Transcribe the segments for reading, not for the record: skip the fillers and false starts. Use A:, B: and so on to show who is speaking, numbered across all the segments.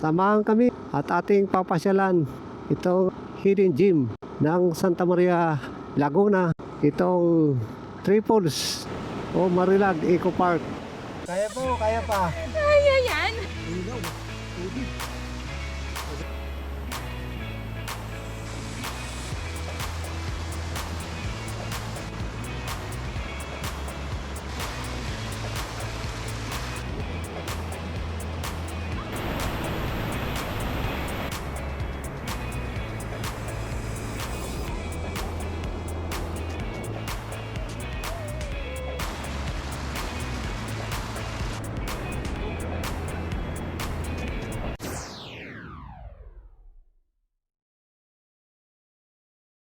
A: Samahan kami at ating papasyalan itong hidden gem ng Santa Maria, Laguna. Itong Triples o Marilag Eco Park. Kaya po, kaya pa.
B: Kaya yan.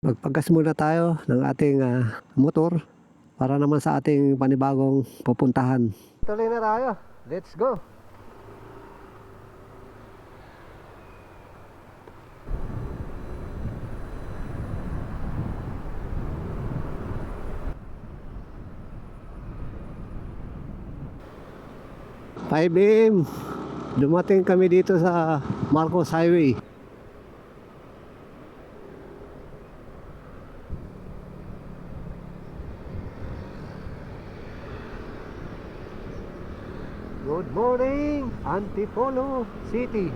A: Magpagas muna tayo ng ating motor para naman sa ating panibagong pupuntahan. Tuloy na tayo. Let's go! PM, dumating kami dito sa Marcos Highway. Good morning, Antipolo City.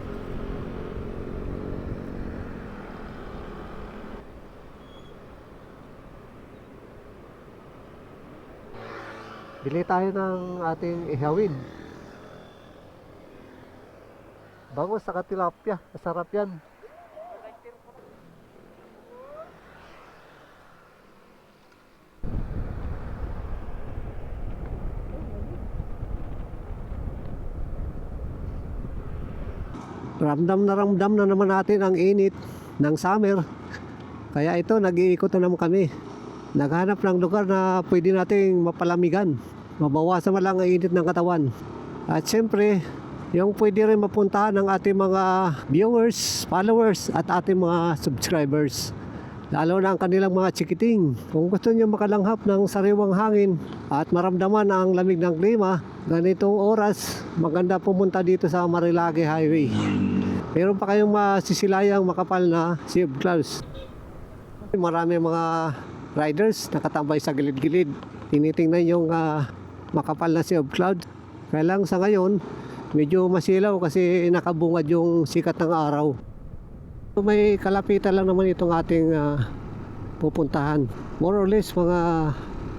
A: Bili tayo ng ating ihawin. Bangus sa tilapia, masarap yan. Ramdam na naman natin ang init ng summer. Kaya ito, nag-iikot na naman kami. Naghanap ng lugar na pwede nating mapalamigan. Mabawasan man lang ang init ng katawan. At syempre, yung pwede rin mapuntahan ng ating mga viewers, followers at ating mga subscribers. Lalo na ang kanilang mga chikiting. Kung gusto niyo makalanghap ng sariwang hangin at maramdaman ang lamig ng klima, ganitong oras, maganda pumunta dito sa Marilage Highway. Meron pa kayong masisilayang makapal na sea of clouds. Marami mga riders nakatambay sa gilid-gilid. Tinitingnan yung makapal na sea of clouds. Kaya lang sa ngayon, medyo masilaw kasi nakabungad yung sikat ng araw. May kalapitan lang naman itong ating pupuntahan. More or less mga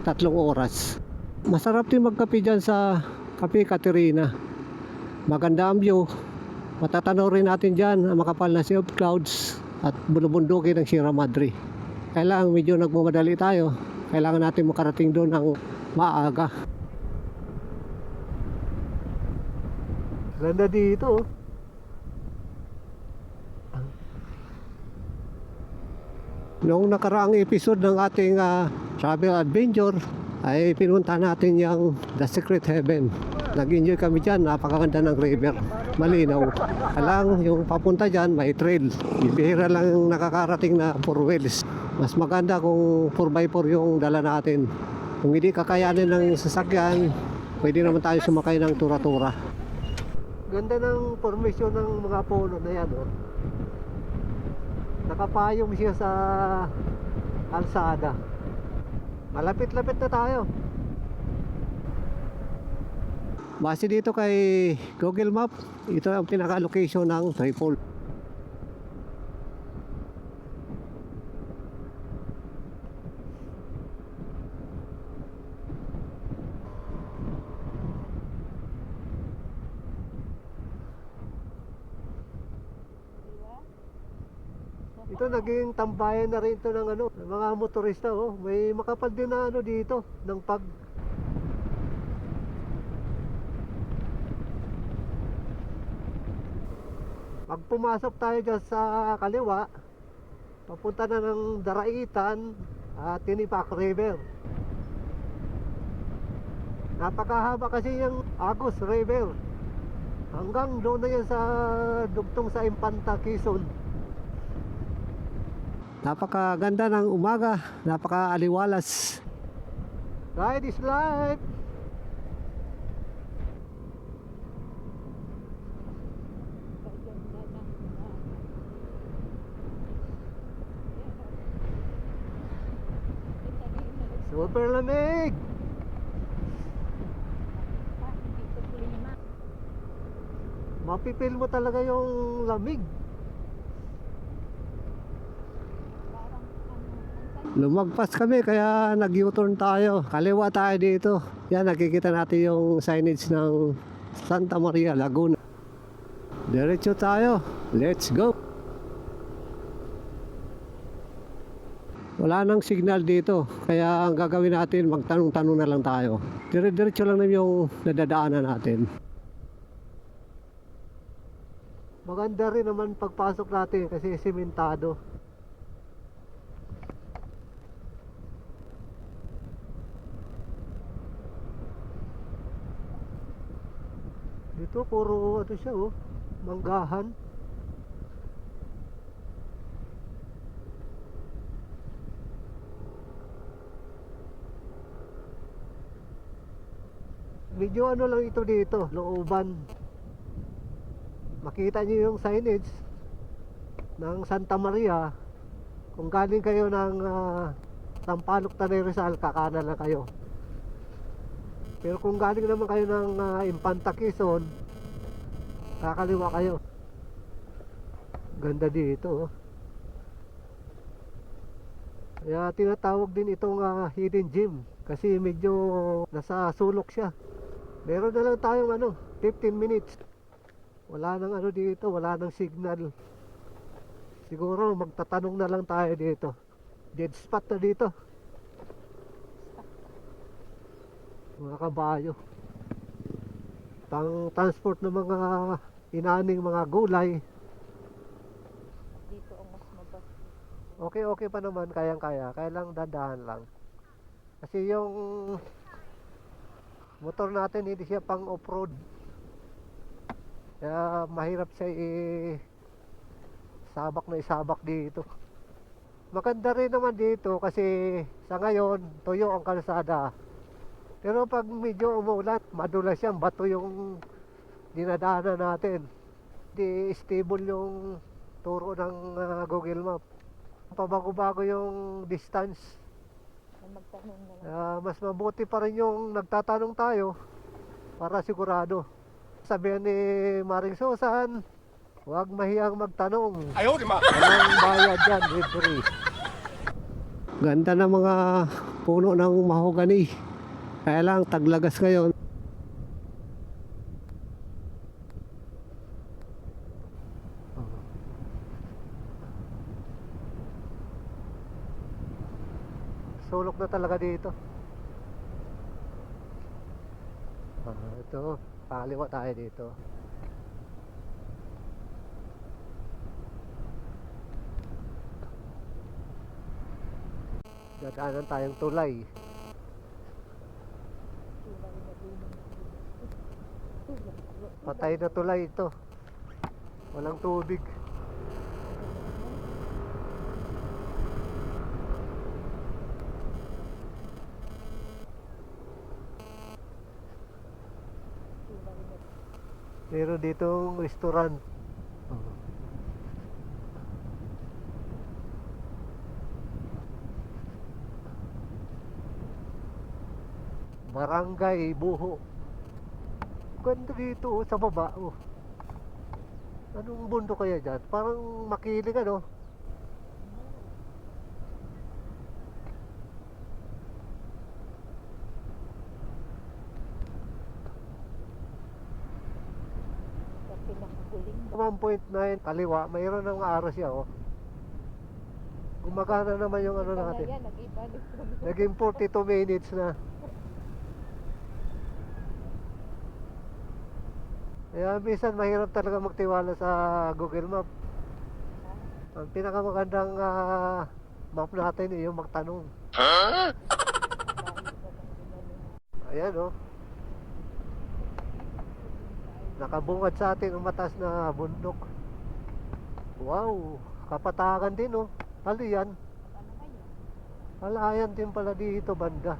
A: 3 oras. Masarap din magkape dyan sa Cafe Caterina. Maganda ang view. Matatanaw rin natin dyan ang makapal na sea of clouds at bulubundukin ng Sierra Madre. Kailangan medyo nagmamadali tayo. Kailangan natin makarating doon ng maaga. Ganda dito. Noong nakaraang episode ng ating travel adventure ay pinunta natin yung The Secret Heaven. Nag-enjoy kami dyan, napakaganda ng river, malinaw. Alang yung papunta dyan may trail. Bibihira lang yung nakakarating na 4 wheels. Mas maganda kung 4x4 yung dala natin. Kung hindi kakayanin ng sasakyan, pwede naman tayo sumakay ng tura-tura. Ganda ng formation ng mga puno na yan, oh. Nakapayong siya sa kalsada. Malapit-lapit na tayo. Base dito kay Google Map, ito ang pinaka-location ng Triples. Ito naging tambayan na rin ito ng mga motorista, oh. May makapal din na dito ng pag. Pag pumasok tayo dyan sa kaliwa, papunta na ng Daraitan at Tinipak River. Napakahaba kasi yung Agus River. Hanggang doon na yan sa dugtong sa Infanta, Quezon. Napakaganda ng umaga, napakaaliwalas. Ride is life. Super lamig! Mapipil mo talaga yung lamig. Lumagpas kami kaya nag-U-turn tayo. Kaliwa tayo dito. Yan, nakikita natin yung signage ng Santa Maria, Laguna. Diretso tayo. Let's go! Wala nang signal dito. Kaya ang gagawin natin, magtanong-tanong na lang tayo. Diretso lang naman yung nadadaanan natin. Maganda rin naman pagpasok natin kasi simentado. Dito puro ano siya oh, manggahan. Medyo ano lang ito dito, looban. Makita niyo yung signage ng Santa Maria. Kung galing kayo ng Sampaloc, Tanay Rizal, kakanan lang kayo. Pero kung galing naman kayo ng Infanta Quezon, kakaliwa kayo. Ganda dito oh. Kaya tinatawag din itong hidden gem kasi medyo nasa sulok siya. Meron na lang tayong 15 minutes. Wala nang dito, wala nang signal. Siguro magtatanong na lang tayo dito. Dead spot na dito. Mga kabayo. Pang transport ng mga inaning mga gulay.
B: Dito ang mas mabas.
A: Okay pa naman, kayang-kaya. Kaya lang dandahan lang. Kasi yung motor natin hindi siya pang off-road. Kaya mahirap siya sabak na isabak dito. Maganda rin naman dito kasi sa ngayon tuyo ang kalsada. Pero pag medyo umuulan, madulas yan, bato yung dinadaanan natin. Di stable yung turo ng Google Map. Pabago-bago yung distance.
B: Magtanong na lang.
A: Mas mabuti pa rin yung nagtatanong tayo para sigurado. Sabihan ni Maring Susan, huwag mahiyang magtanong.
C: Ayaw, di ma!
A: Walang bayad dyan, libre. Ganda ng mga puno ng mahogani. Kaya lang taglagas ngayon. Sulok na talaga dito. Ito, pakaliwa tayo dito. Dadaanan tayong tulay. Patay na tulay ito. Walang tubig. Meron ditong restaurant. Barangay Buho. Ganda dito sa baba oh. Anong bundok kaya dyan? Parang makiling
B: Pinakahuling
A: 1.9 kaliwa, mayroon ng araw siya oh. Gumagana naman yung natin.
B: yan, nag-ibalik kami.
A: Naging 42 minutes na. Kaya minsan mahirap talaga magtiwala sa Google Map. Ang pinakamagandang map natin yung magtanong. Ayan oh. Nakabungad sa atin ang mataas na bundok. Wow, kapatagan din oh. Ano yan? Alayan din pala dito banda.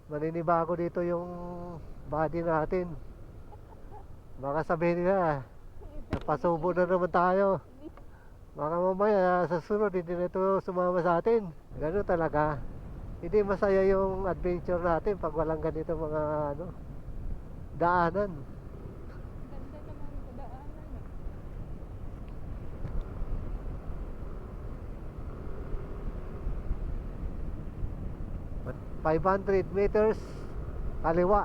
A: Maninibago dito yung body natin. Baka sabihin nila, napasubo na naman tayo. Baka mamaya sa sunod hindi na ito sumama sa atin. Ganun talaga. Hindi masaya yung adventure natin pag walang ganito mga daanan.
B: Ganda naman sa daanan eh.
A: 500 meters kaliwa.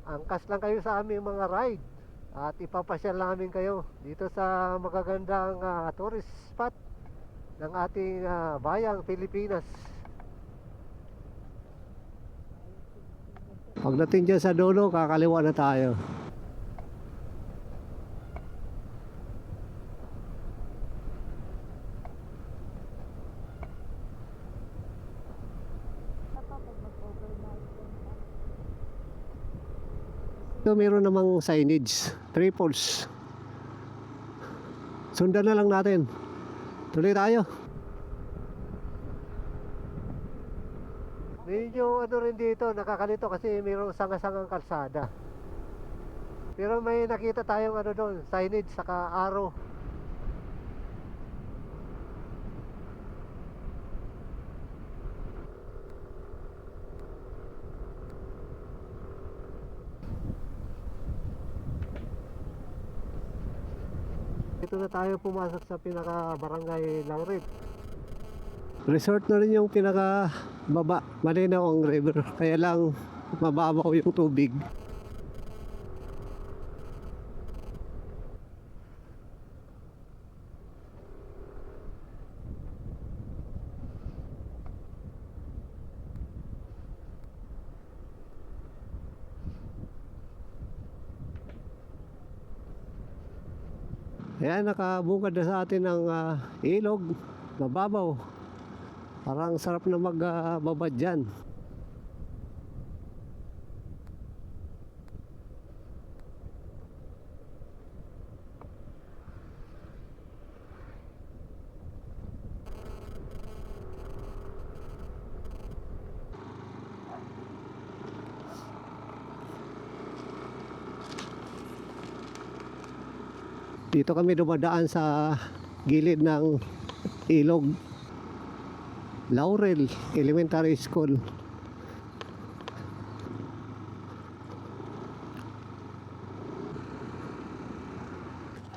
A: Angkas lang kayo sa aming mga ride at ipapasyal namin kayo dito sa magagandang tourist spot ng ating bayang Pilipinas. Pagdating dyan sa dulo, kakaliwa na tayo.
B: Pag mag-overnight yan.
A: So, meron namang signage, triples. Sundan na lang natin. Tuloy tayo. Medyo rin dito, nakakalito kasi mayroong sanga-sangang kalsada. Pero may nakita tayong doon, signage saka arrow. Dito na tayo pumasok sa pinaka barangay Laurel. Resort na rin yung pinaka baba, malinaw ang river, kaya lang mababaw yung tubig. Ayan, nakabungad na sa atin ng ilog, mababaw. Parang sarap na magbabad dyan. Dito kami dumadaan sa gilid ng ilog. Laurel Elementary School.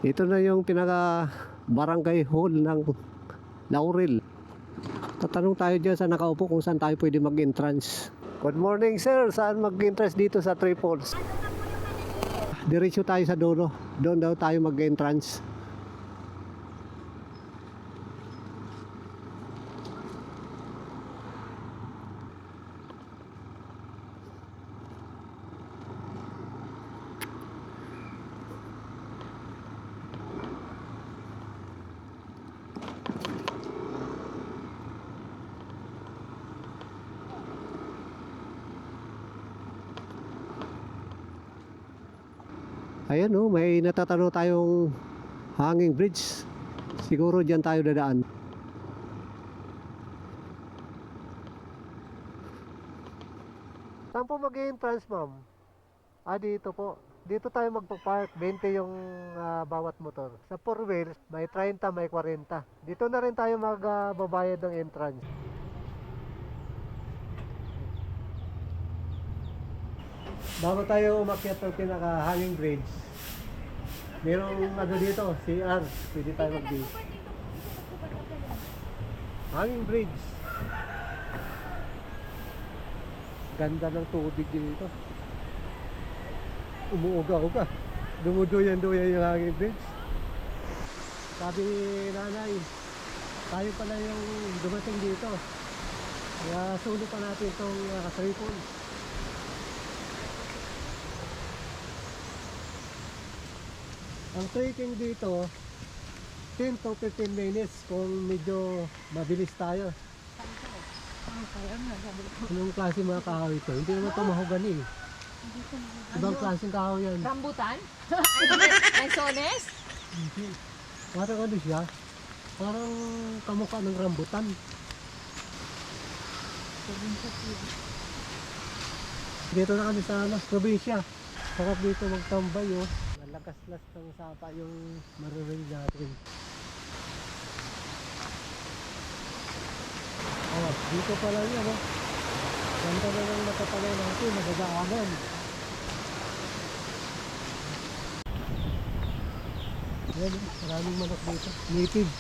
A: Ito na yung pinaka barangay hall ng Laurel. Tatanong tayo dyan sa nakaupo kung saan tayo pwede mag-entrance. Good morning sir, saan mag-entrance dito sa Triples? Diretso tayo sa dulo. Doon daw tayo mag-entrance. Ayan may natatanaw tayong hanging bridge. Siguro dyan tayo dadaan. Saan po mag-entrance ma'am? Dito po. Dito tayo magpa-park. 20 yung bawat motor. Sa 4 wheels, may 30, may 40. Dito na rin tayo magbabayad ng entrance. Bago tayo umakyat ng pinaka-hanging bridge, merong dito, CR. Pwede tayo mag-base. Hanging bridge. Ganda ng tubig dito. Umuuga-uga. Dumuduyan-duyan yung hanging bridge. Sabi ni nanay, tayo pala yung dumating dito. Kaya sulo pa natin itong tripod. Ang trekking dito 10 to 15 minutes kung medyo mabilis tayo. Anong klase mga kahoy ito? Hindi naman ito mahogani. Ibang klaseng kahoy yan.
B: Rambutan? Lansones?
A: Parang ano siya? Parang kamukha ng rambutan. Dito na kami sa probinsya. Sarap dito magtambay oh. Malakas-las ng sapa yung maririnig natin. Oh, dito pa lang yan oh. Ganda na lang natatalaw natin, nagagaanan. Ayan, maraming manok dito. Native.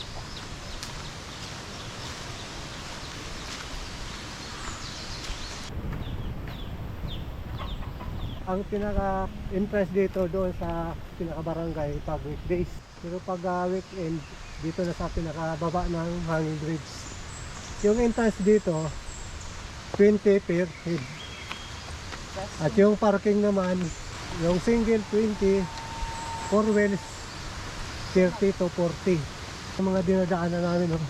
A: Ang pinaka-interest dito doon sa pinaka-barangay pag weekdays. Pero pag weekend, dito na sa pinaka-baba ng hanging bridge. Yung entrance dito, 20 per head. At yung parking naman, yung single 20, 4 wheels 30 to 40. Yung mga dinadaanan namin, oh.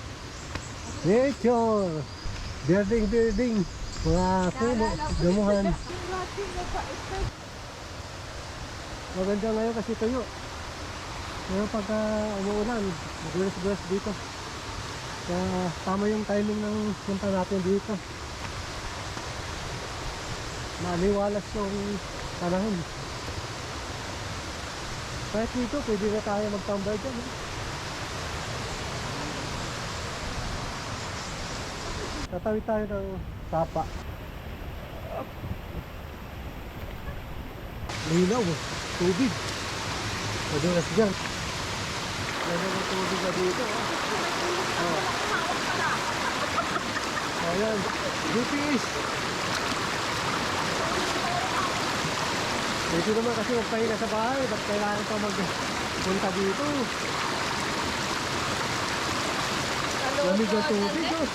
A: Nature! Building, mga puno, damuhan. Maganda ngayon kasi tuyo. Pero pagka umuulan, magulas-gulas dito. Kaya tama yung timing ng punta natin dito. Maliwalas yung panahon. Kahit dito, pwede na tayo magtambay dyan. Eh. Tatawid tayo ng sapa. Linaw, tubig. Madulas dyan. Linaw ng tubig na dito. Oh. Ayan, GPS. Dito naman kasi magpahinga sa bahay, ba't kailangan pa magpunta dito? Lamig ang tubig, oh.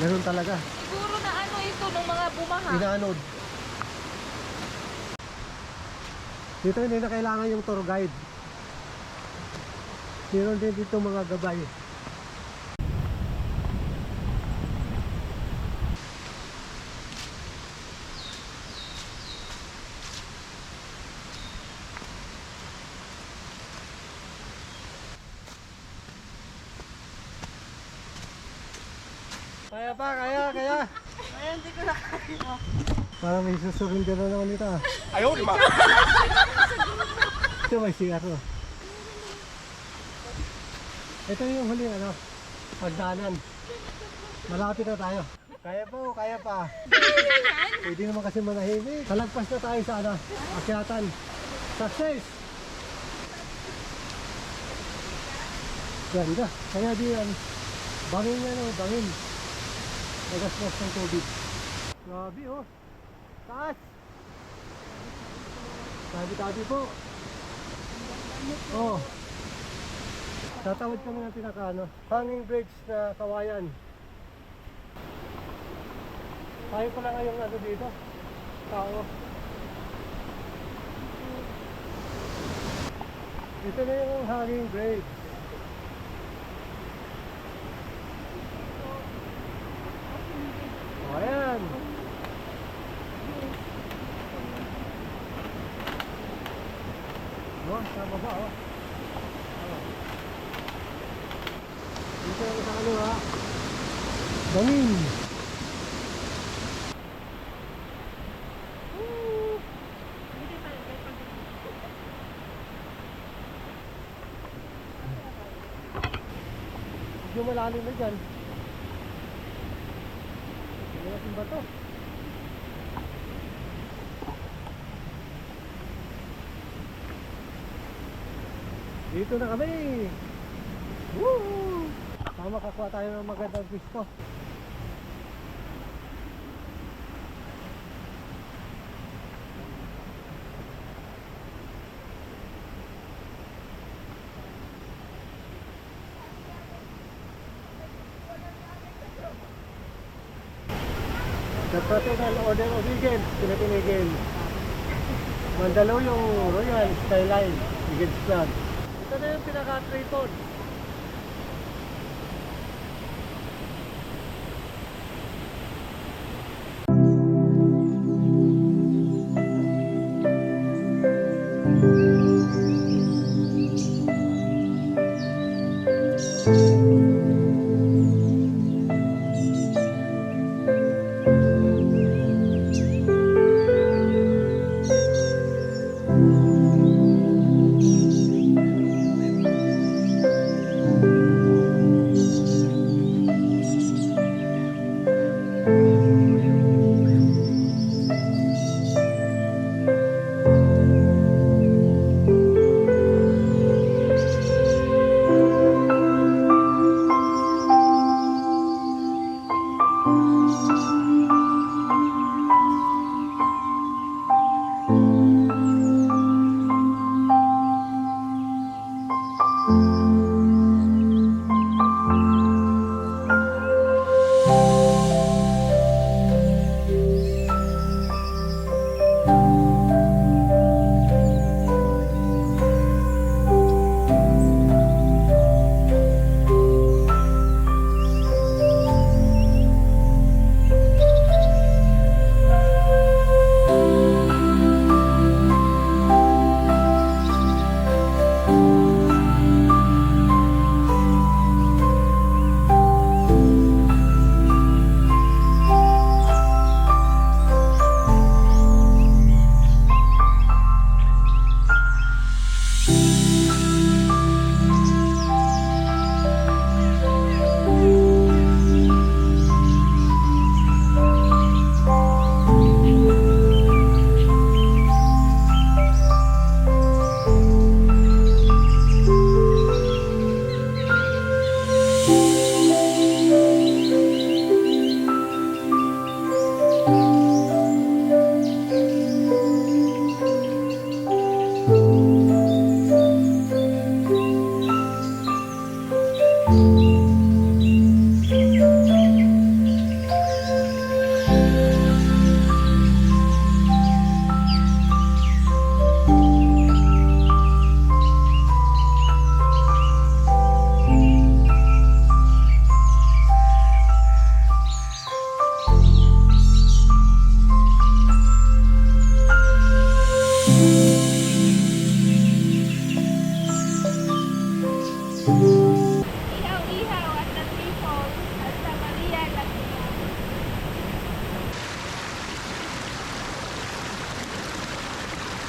A: Ganun talaga.
B: Siguro na ano ito nung mga bumaha.
A: Inaanod. Dito hindi na kailangan yung tour guide. Meron din dito mga gabay. Kaya pa, kaya.
B: Ay, hindi ko na kaya.
A: Parang may susurrender na naman ito ah.
C: Ayaw, di ba?
A: Ito may CR oh. Ito yung huli ano, pagdaanan. Malapit na tayo. Kaya po, kaya pa. Pwede naman kasi manahimik. Talagpas na tayo sa ano, akyatan. Success! Ganda. Kaya di yan. Bangin yan oh, bangin. Nagasgas ng tubig. Grabe oh. Taas! Tabi-tabi po. Oh. Tatawid kami ng pinaka ano, hanging bridge na kawayan. Tayo pala ngayong ano dito. Tao. Ito na yung hanging bridge. Ayan. Oh, sa baba oh. Dito yung sa ano ha. Bangin. Medyo malalim na dyan. Malaking bato. Dito na kami. Woo! Tama, makakuha tayo ng magandang pisto. The Protocol Order of Eagles, Philippine Eagle. Mandaluyong Royal Skyline, Eagles Flag. Ito na yung pinaka-tripod.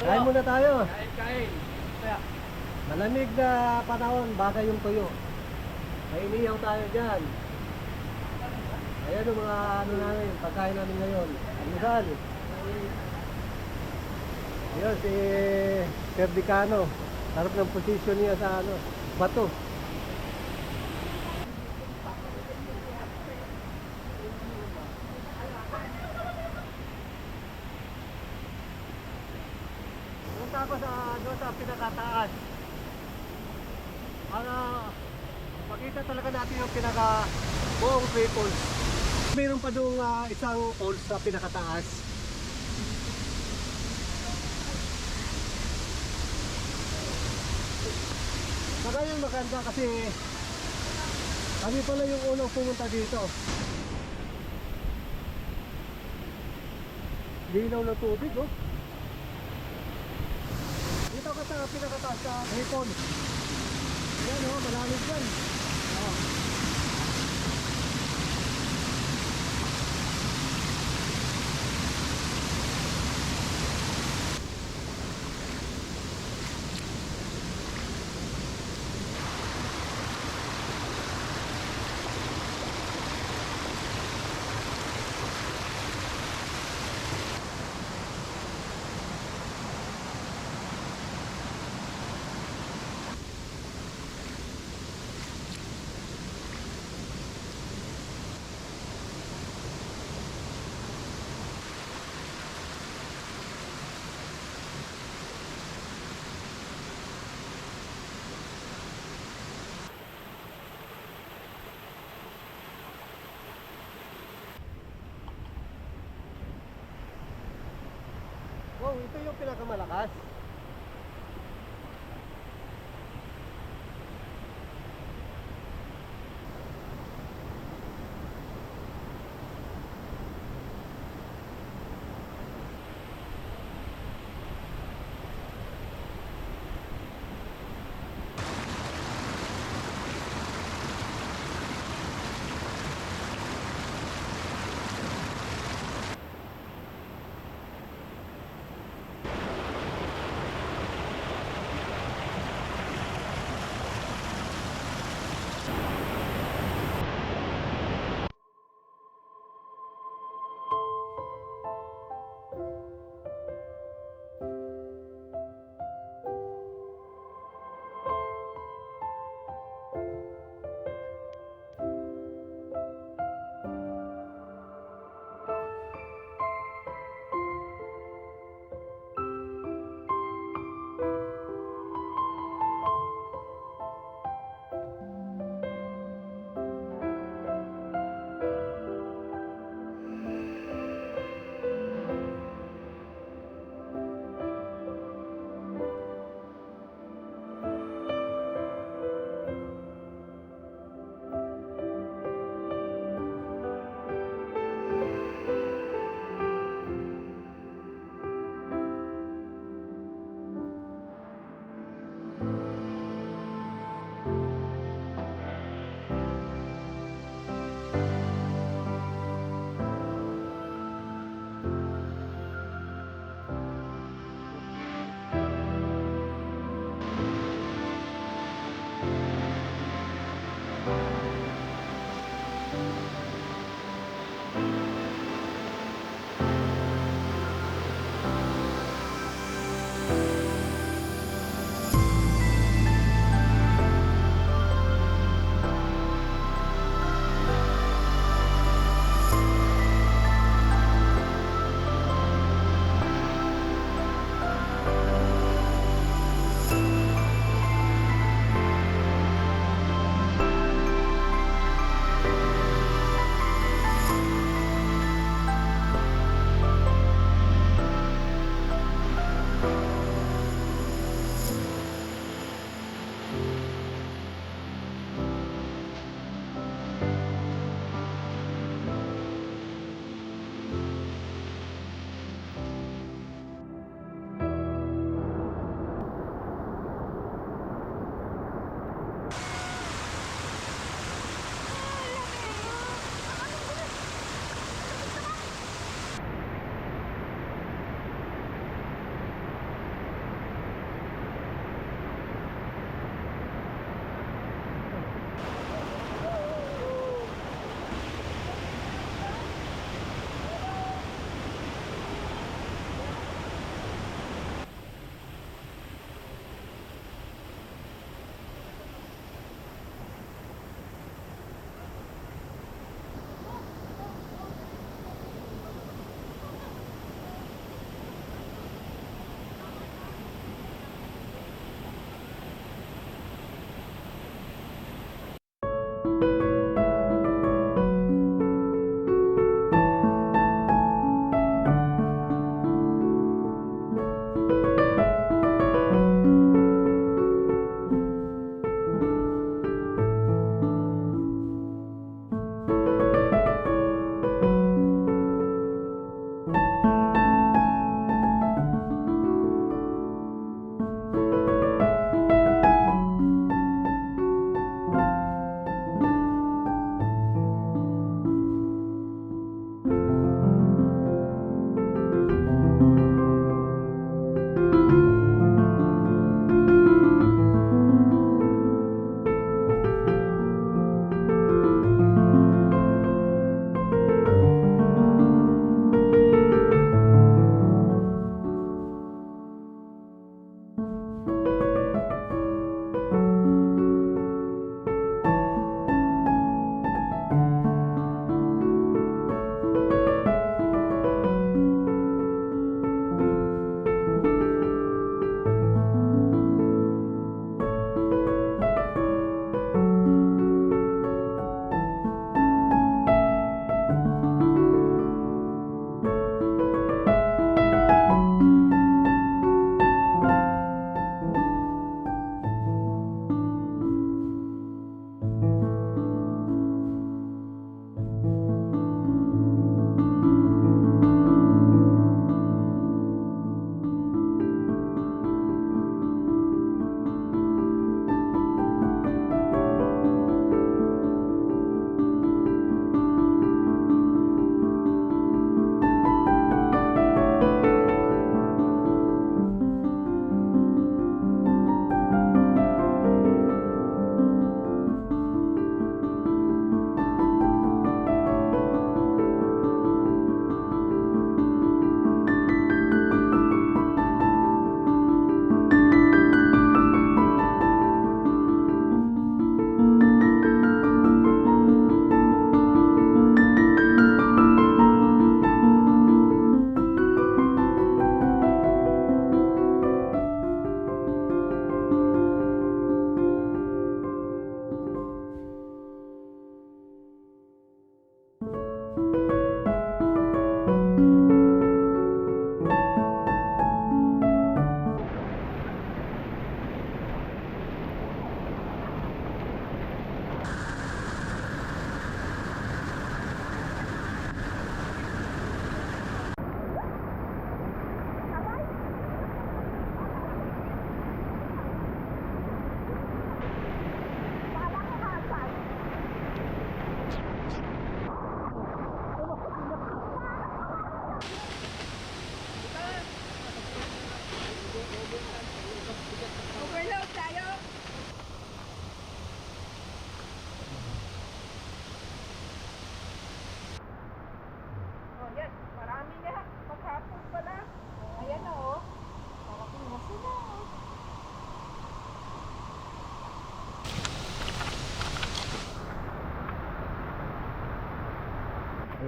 A: Kain muna tayo.
C: Kain.
A: Malamig na panahon, bagay yung tuyo. May iniyaw tayo dyan. Ayan ang mga ano namin, pagkain namin ngayon. Almusal. Ayan si Perdicano. Harap ng posisyon niya sa ano, bato. Punta ako doon sa pinakataas. Para makita talaga natin yung buong Three Falls. Mayroon pa doon isang falls sa pinakataas. Saka yung maganda kasi kami pala yung unang pumunta dito. Linaw na tubig, oh. Dito ka sa pinakataas sa Three Falls. Yan, oh, malamig dyan. Oh. Wow, ito yung pinakamalakas.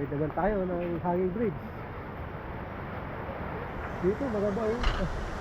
A: Dagdagan tayo ng hanging bridge. Dito maganda oh.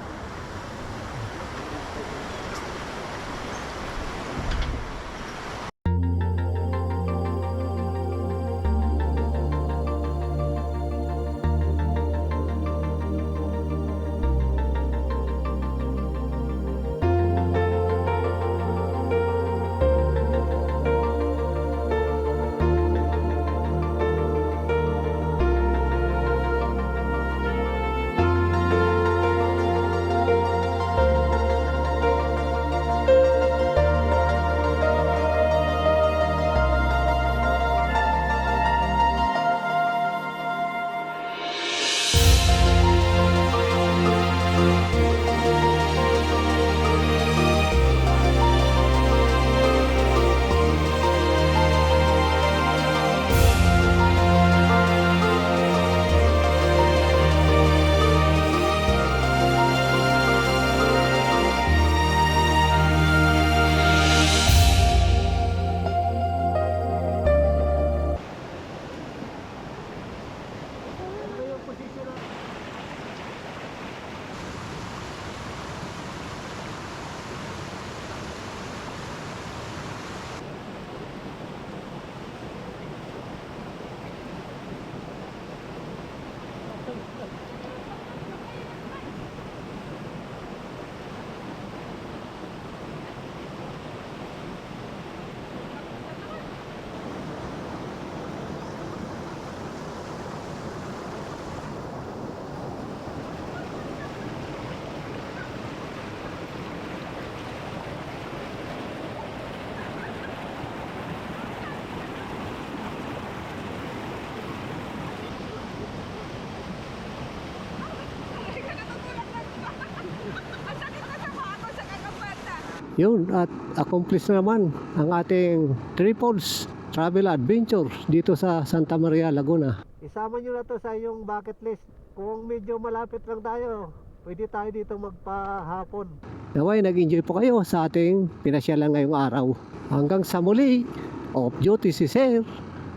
A: Yun, at accomplish na naman ang ating triples travel adventure dito sa Santa Maria, Laguna. Isama nyo na to sa inyong bucket list. Kung medyo malapit lang tayo, pwede tayo dito magpahapon. Naway, nag-enjoy po kayo sa ating pinasyalan ngayong araw. Hanggang sa muli, off duty si Sir,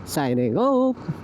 A: signing off.